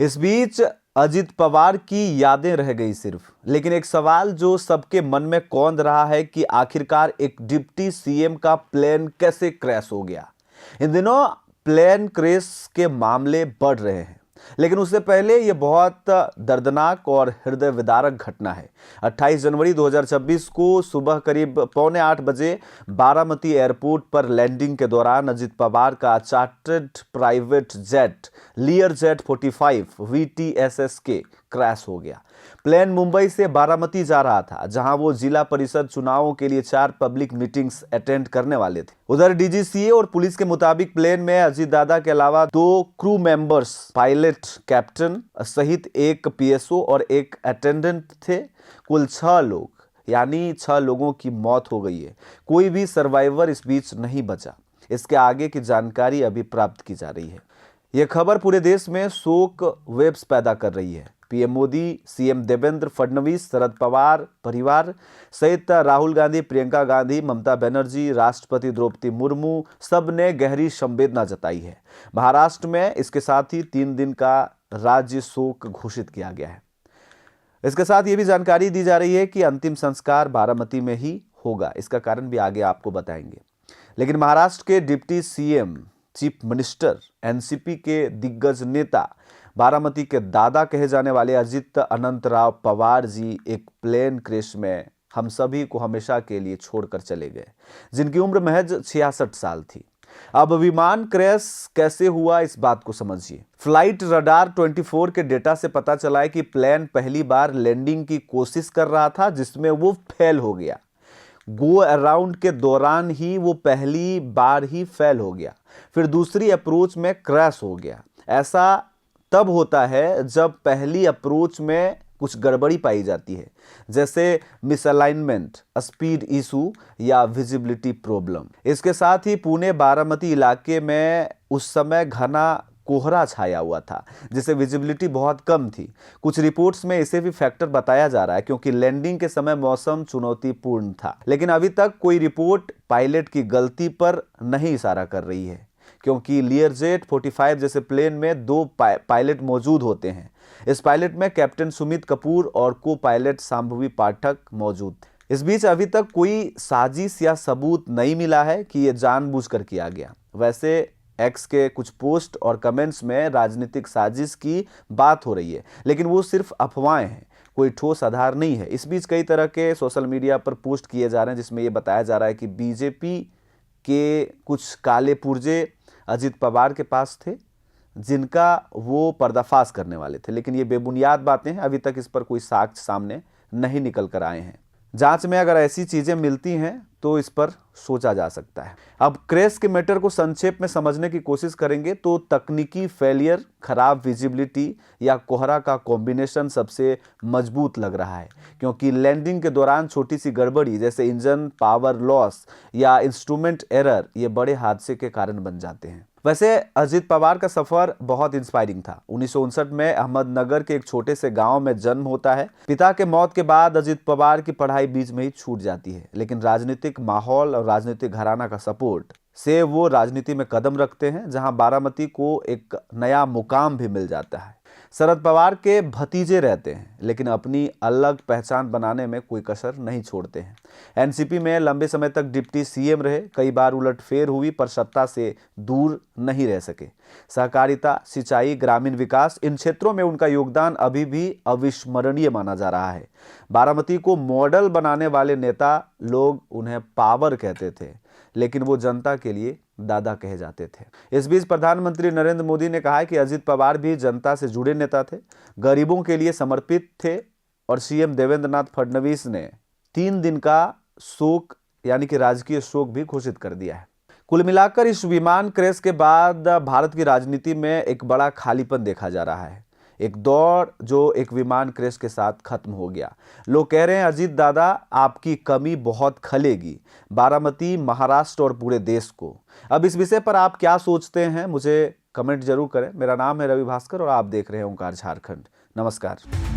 इस बीच अजित पवार की यादें रह गई सिर्फ, लेकिन एक सवाल जो सबके मन में कौंध रहा है कि आखिरकार एक डिप्टी सीएम का प्लेन कैसे क्रैश हो गया। इन दिनों प्लेन क्रैश के मामले बढ़ रहे हैं, लेकिन उससे पहले यह बहुत दर्दनाक और हृदय विदारक घटना है। 28 जनवरी 2026 को सुबह करीब 7:45 बजे बारामती एयरपोर्ट पर लैंडिंग के दौरान अजित पवार का chartered private jet लियर jet 45 VTSSK crash हो गया। प्लेन मुंबई से बारामती जा रहा था, जहां वो जिला परिषद चुनावों के लिए 4 पब्लिक मीटिंग्स अटेंड करने वाले थे। उधर डीजीसीए और पुलिस के मुताबिक प्लेन में अजीत दादा के अलावा 2 क्रू मेंबर्स, पायलट, कैप्टन सहित एक पीएसओ और एक अटेंडेंट थे। कुल 6 लोग, यानी 6 लोगों की मौत हो गई है। कोई भी सर्वाइवर इस बीच नहीं बचा। इसके आगे की जानकारी अभी प्राप्त की जा रही है। यह खबर पूरे देश में शोक वेव्स पैदा कर रही है। पीएम मोदी, सीएम देवेंद्र फडणवीस, शरद पवार परिवार सहित राहुल गांधी, प्रियंका गांधी, ममता बनर्जी, राष्ट्रपति द्रौपदी मुर्मू सब ने गहरी संवेदना जताई है। महाराष्ट्र में इसके साथ ही 3 दिन का राज्य शोक घोषित किया गया है। इसके साथ ये भी जानकारी दी जा रही है कि अंतिम संस्कार बारामती में ही होगा। इसका कारण भी आगे आपको बताएंगे। लेकिन महाराष्ट्र के deputy CM, chief minister, NCP के दिग्गज नेता, बारामती के दादा कहे जाने वाले अजित अनंतराव पवार जी एक प्लेन क्रैश में हम सभी को हमेशा के लिए छोड़कर चले गए, जिनकी उम्र महज 66 साल थी। अब विमान क्रैश कैसे हुआ, इस बात को समझिए। फ्लाइट रडार 24 के डेटा से पता चला है कि प्लेन पहली बार लैंडिंग की कोशिश कर रहा था, जिसमें वो फेल हो गया। गो अराउंड के दौरान ही वो पहली बार ही फेल हो गया, फिर दूसरी अप्रोच में क्रैश हो गया। ऐसा तब होता है जब पहली अप्रोच में कुछ गड़बड़ी पाई जाती है, जैसे मिसअलाइनमेंट, स्पीड इशू या विजिबिलिटी प्रॉब्लम। इसके साथ ही पुणे बारामती इलाके में उस समय घना कोहरा छाया हुआ था, जिससे विजिबिलिटी बहुत कम थी। कुछ रिपोर्ट्स में इसे भी फैक्टर बताया जा रहा है, क्योंकि लैंडिंग के समय मौसम चुनौतीपूर्ण था। लेकिन अभी तक कोई रिपोर्ट पायलट की गलती पर नहीं इशारा कर रही है, क्योंकि लियर जेट 45 जैसे प्लेन में 2 पायलट मौजूद होते हैं। इस पायलट में कैप्टन सुमित कपूर और को पायलट शांभवी पाठक मौजूद थे। इस बीच अभी तक कोई साजिश या सबूत नहीं मिला है कि यह जानबूझकर किया गया। वैसे एक्स के कुछ पोस्ट और कमेंट्स में राजनीतिक साजिश की बात हो रही है, लेकिन वो सिर्फ अफवाहें हैं, कोई ठोस आधार नहीं है। इस बीच कई तरह के सोशल मीडिया पर पोस्ट किए जा रहे हैं, जिसमें यह बताया जा रहा है कि बीजेपी के कुछ काले पुर्जे अजित पवार के पास थे, जिनका वो पर्दाफाश करने वाले थे। लेकिन ये बेबुनियाद बातें हैं, अभी तक इस पर कोई साक्ष्य सामने नहीं निकल कर आए हैं। जांच में अगर ऐसी चीजें मिलती हैं तो इस पर सोचा जा सकता है। अब क्रैश के मैटर को संक्षेप में समझने की कोशिश करेंगे तो तकनीकी फेलियर, खराब विजिबिलिटी या कोहरा का कॉम्बिनेशन सबसे मजबूत लग रहा है, क्योंकि लैंडिंग के दौरान छोटी सी गड़बड़ी जैसे इंजन पावर लॉस या इंस्ट्रूमेंट एरर ये बड़े हादसे के कारण बन जाते हैं। वैसे अजित पवार का सफर बहुत इंस्पायरिंग था। 1959 में अहमदनगर के एक छोटे से गांव में जन्म होता है। पिता के मौत के बाद अजित पवार की पढ़ाई बीच में ही छूट जाती है, लेकिन राजनीतिक माहौल और राजनीतिक घराना का सपोर्ट से वो राजनीति में कदम रखते हैं, जहां बारामती को एक नया मुकाम भी मिल जाता है। शरद पवार के भतीजे रहते हैं, लेकिन अपनी अलग पहचान बनाने में कोई कसर नहीं छोड़ते हैं। एनसीपी में लंबे समय तक डिप्टी सीएम रहे, कई बार उलटफेर हुई पर सत्ता से दूर नहीं रह सके। सहकारिता, सिंचाई, ग्रामीण विकास, इन क्षेत्रों में उनका योगदान अभी भी अविस्मरणीय माना जा रहा है। बारामती को मॉडल बनाने वाले नेता, लोग उन्हें पावर कहते थे, लेकिन वो जनता के लिए दादा कहे जाते थे। इस बीच प्रधानमंत्री नरेंद्र मोदी ने कहा है कि अजित पवार भी जनता से जुड़े नेता थे, गरीबों के लिए समर्पित थे, और सीएम देवेंद्र नाथ फडणवीस ने 3 दिन का शोक यानी कि राजकीय शोक भी घोषित कर दिया है। कुल मिलाकर इस विमान क्रैश के बाद भारत की राजनीति में एक बड़ा खालीपन देखा जा रहा है। एक दौर जो एक विमान क्रैश के साथ खत्म हो गया। लोग कह रहे हैं अजीत दादा आपकी कमी बहुत खलेगी बारामती, महाराष्ट्र और पूरे देश को। अब इस विषय पर आप क्या सोचते हैं, मुझे कमेंट जरूर करें। मेरा नाम है रवि भास्कर और आप देख रहे हैं ओंकार झारखंड। नमस्कार।